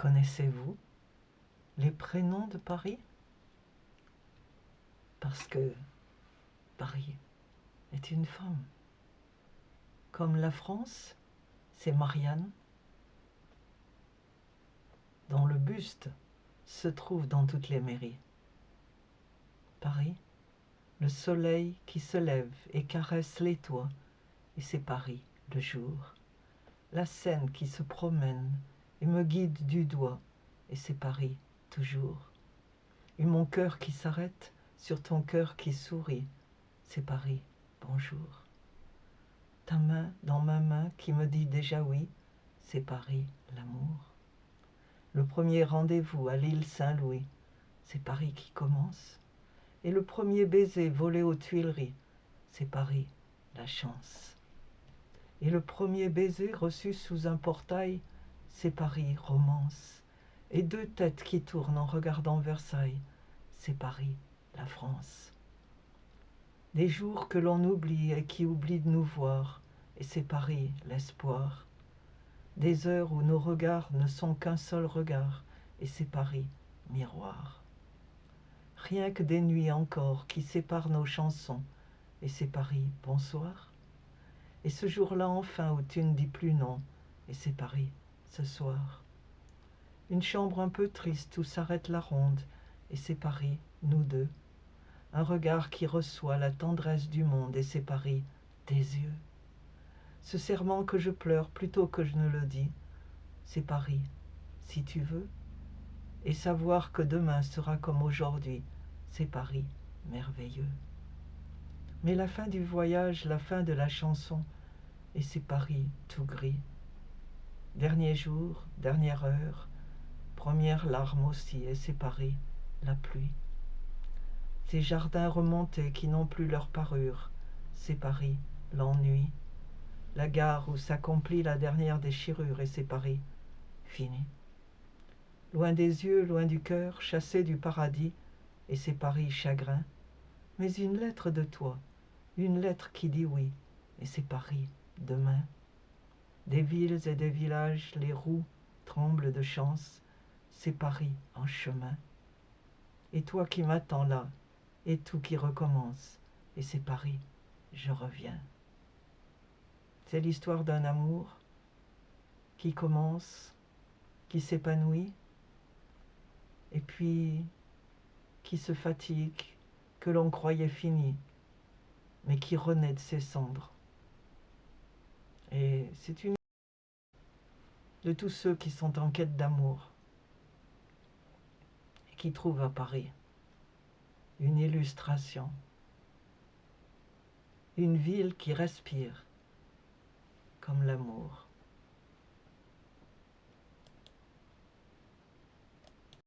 Connaissez-vous les prénoms de Paris? Parce que Paris est une femme. Comme la France, c'est Marianne, dont le buste se trouve dans toutes les mairies. Paris, le soleil qui se lève et caresse les toits, et c'est Paris le jour. La Seine qui se promène et me guide du doigt, et c'est Paris toujours. Et mon cœur qui s'arrête sur ton cœur qui sourit, c'est Paris, bonjour. Ta main dans ma main qui me dit déjà oui, c'est Paris, l'amour. Le premier rendez-vous à l'île Saint-Louis, c'est Paris qui commence. Et le premier baiser volé aux Tuileries, c'est Paris, la chance. Et le premier baiser reçu sous un portail, c'est Paris, romance. Et deux têtes qui tournent en regardant Versailles, c'est Paris, la France. Des jours que l'on oublie et qui oublient de nous voir, et c'est Paris, l'espoir. Des heures où nos regards ne sont qu'un seul regard, et c'est Paris, miroir. Rien que des nuits encore qui séparent nos chansons, et c'est Paris, bonsoir. Et ce jour-là enfin où tu ne dis plus non, et c'est Paris, ce soir. Une chambre un peu triste où s'arrête la ronde, et c'est Paris, nous deux. Un regard qui reçoit la tendresse du monde, et c'est Paris, tes yeux. Ce serment que je pleure plutôt que je ne le dis, c'est Paris, si tu veux. Et savoir que demain sera comme aujourd'hui, c'est Paris, merveilleux. Mais la fin du voyage, la fin de la chanson, et c'est Paris tout gris. Dernier jour, dernière heure, première larme aussi, et c'est Paris, la pluie. Ces jardins remontés qui n'ont plus leur parure, c'est Paris, l'ennui. La gare où s'accomplit la dernière déchirure, et c'est Paris, fini. Loin des yeux, loin du cœur, chassé du paradis, et c'est Paris, chagrin. Mais une lettre de toi, une lettre qui dit oui, et c'est Paris, demain. Des villes et des villages, les roues tremblent de chance, c'est Paris en chemin. Et toi qui m'attends là, et tout qui recommence, et c'est Paris, je reviens. C'est l'histoire d'un amour qui commence, qui s'épanouit, et puis qui se fatigue, que l'on croyait fini, mais qui renaît de ses cendres. Et c'est une de tous ceux qui sont en quête d'amour et qui trouvent à Paris une illustration, une ville qui respire comme l'amour.